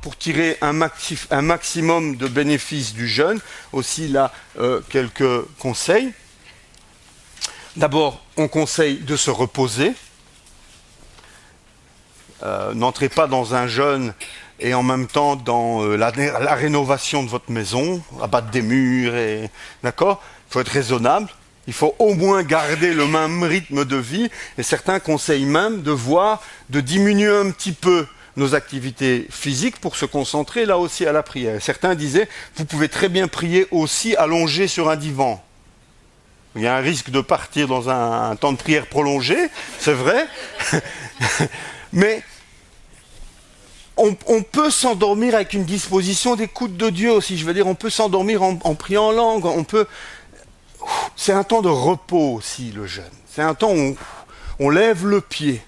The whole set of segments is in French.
pour tirer un maximum de bénéfices du jeûne, aussi là, quelques conseils. D'abord, on conseille de se reposer. N'entrez pas dans un jeûne et en même temps dans la rénovation de votre maison, abattre des murs, d'accord ? Il faut être raisonnable. Il faut au moins garder le même rythme de vie. Et certains conseillent même de diminuer un petit peu nos activités physiques pour se concentrer là aussi à la prière. Certains disaient, vous pouvez très bien prier aussi allongé sur un divan. Il y a un risque de partir dans un temps de prière prolongé, c'est vrai. Mais on peut s'endormir avec une disposition d'écoute de Dieu aussi. Je veux dire, on peut s'endormir en priant en langue. C'est un temps de repos aussi, le jeûne. C'est un temps où on lève le pied.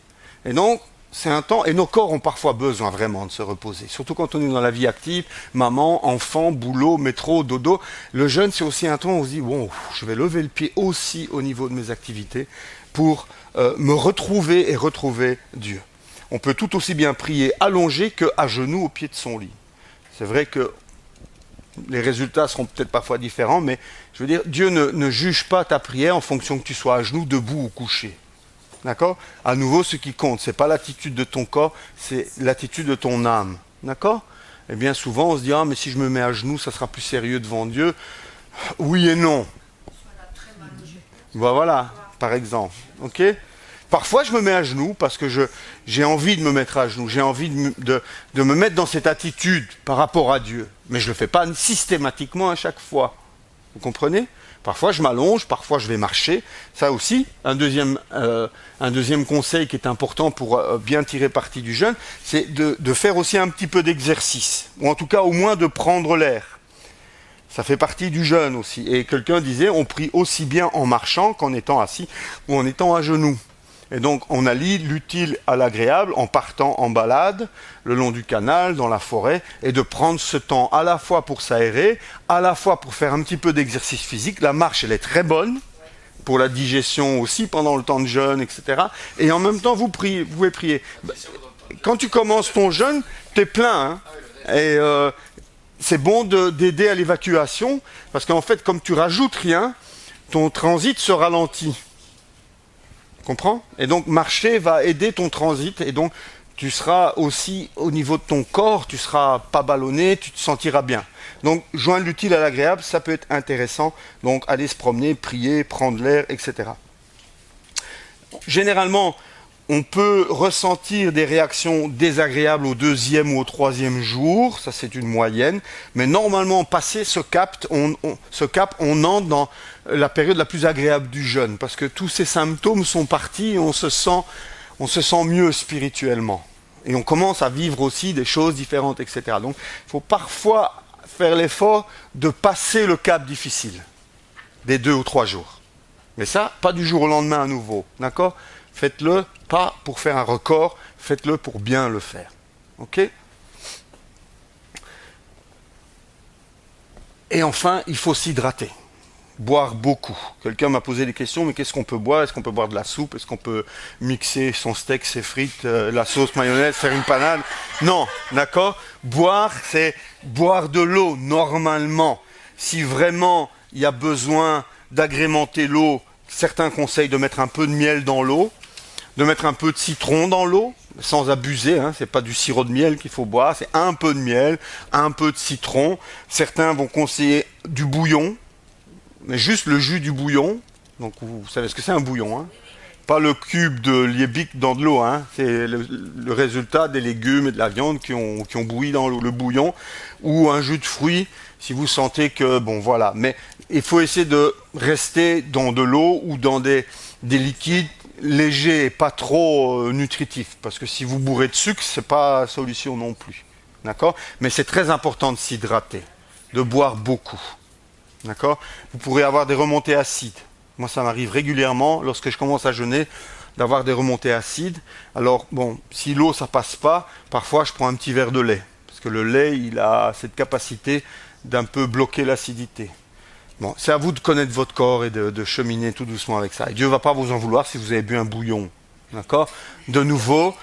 Et donc, c'est un temps, et nos corps ont parfois besoin vraiment de se reposer. Surtout quand on est dans la vie active, maman, enfant, boulot, métro, dodo. Le jeûne, c'est aussi un temps où on se dit, bon, je vais lever le pied aussi au niveau de mes activités pour me retrouver et retrouver Dieu. On peut tout aussi bien prier allongé qu'à genoux au pied de son lit. C'est vrai que les résultats seront peut-être parfois différents, mais je veux dire, Dieu ne juge pas ta prière en fonction que tu sois à genoux, debout ou couché. D'accord ? À nouveau, ce qui compte, ce n'est pas l'attitude de ton corps, c'est l'attitude de ton âme. D'accord ? Et bien souvent, on se dit, ah, mais si je me mets à genoux, ça sera plus sérieux devant Dieu. Oui et non. Voilà, par exemple. Ok ? Parfois, je me mets à genoux parce que j'ai envie de me mettre à genoux. J'ai envie de me mettre dans cette attitude par rapport à Dieu. Mais je ne le fais pas systématiquement à chaque fois. Vous comprenez ? Parfois, je m'allonge, parfois, je vais marcher. Ça aussi, un deuxième conseil qui est important pour bien tirer parti du jeûne, c'est de faire aussi un petit peu d'exercice. Ou en tout cas, au moins de prendre l'air. Ça fait partie du jeûne aussi. Et quelqu'un disait, on prie aussi bien en marchant qu'en étant assis ou en étant à genoux. Et donc, on allie l'utile à l'agréable en partant en balade le long du canal, dans la forêt, et de prendre ce temps à la fois pour s'aérer, à la fois pour faire un petit peu d'exercice physique. La marche, elle est très bonne pour la digestion aussi pendant le temps de jeûne, etc. Et en même temps, vous pouvez prier. Quand tu commences ton jeûne, tu es plein. Hein, et c'est bon d'aider à l'évacuation, parce qu'en fait, comme tu rajoutes rien, ton transit se ralentit. Comprends ? Et donc marcher va aider ton transit et donc tu seras aussi au niveau de ton corps, tu seras pas ballonné, tu te sentiras bien. Donc joindre l'utile à l'agréable, ça peut être intéressant. Donc aller se promener, prier, prendre l'air, etc. Généralement, on peut ressentir des réactions désagréables au 2e ou au 3e jour, ça c'est une moyenne, mais normalement, passé ce cap, on entre dans la période la plus agréable du jeûne, parce que tous ces symptômes sont partis et on se sent mieux spirituellement. Et on commence à vivre aussi des choses différentes, etc. Donc, il faut parfois faire l'effort de passer le cap difficile, des 2 ou 3 jours. Mais ça, pas du jour au lendemain à nouveau, d'accord ? Faites-le pas pour faire un record, faites-le pour bien le faire. Ok ? Et enfin, il faut s'hydrater. Boire beaucoup. Quelqu'un m'a posé des questions, mais qu'est-ce qu'on peut boire ? Est-ce qu'on peut boire de la soupe ? Est-ce qu'on peut mixer son steak, ses frites, la sauce mayonnaise, faire une panade ? Non, d'accord ? Boire, c'est boire de l'eau, normalement. Si vraiment il y a besoin d'agrémenter l'eau, certains conseillent de mettre un peu de miel dans l'eau, de mettre un peu de citron dans l'eau, sans abuser, hein, c'est pas du sirop de miel qu'il faut boire, c'est un peu de miel, un peu de citron. Certains vont conseiller du bouillon, mais juste le jus du bouillon. Donc vous savez ce que c'est un bouillon, hein ? Pas le cube de Liebig dans de l'eau, hein. C'est le résultat des légumes et de la viande qui ont bouilli dans le bouillon, ou un jus de fruits, si vous sentez que, bon voilà. Mais il faut essayer de rester dans de l'eau ou dans des liquides légers et pas trop nutritifs, parce que si vous bourrez de sucre, c'est pas la solution non plus. D'accord ? Mais c'est très important de s'hydrater, de boire beaucoup. D'accord ? Vous pourrez avoir des remontées acides. Moi, ça m'arrive régulièrement, lorsque je commence à jeûner, d'avoir des remontées acides. Alors, bon, si l'eau, ça passe pas, parfois, je prends un petit verre de lait. Parce que le lait, il a cette capacité d'un peu bloquer l'acidité. Bon, c'est à vous de connaître votre corps et de cheminer tout doucement avec ça. Et Dieu ne va pas vous en vouloir si vous avez bu un bouillon. D'accord? De nouveau,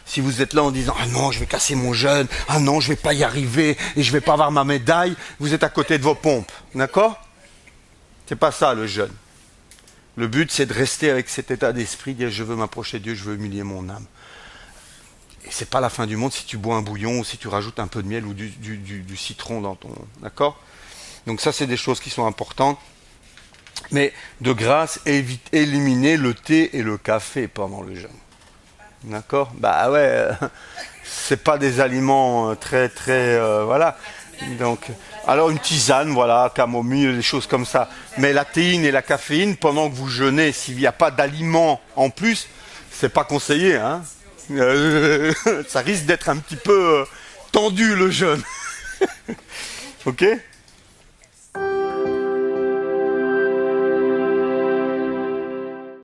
si vous êtes là en disant ah non, je vais casser mon jeûne, ah non, je vais pas y arriver et je vais pas avoir ma médaille, vous êtes à côté de vos pompes. D'accord? C'est pas ça le jeûne. Le but, c'est de rester avec cet état d'esprit, dire je veux m'approcher de Dieu, je veux humilier mon âme. Et c'est pas la fin du monde si tu bois un bouillon ou si tu rajoutes un peu de miel ou du citron dans ton... D'accord? Donc ça, c'est des choses qui sont importantes. Mais de grâce, éliminer le thé et le café pendant le jeûne. D'accord? Bah ouais, c'est pas des aliments très voilà. Donc, alors une tisane, voilà, camomille, des choses comme ça. Mais la théine et la caféine, pendant que vous jeûnez, s'il n'y a pas d'aliments en plus, c'est pas conseillé, hein. Ça risque d'être un petit peu tendu le jeûne. Ok?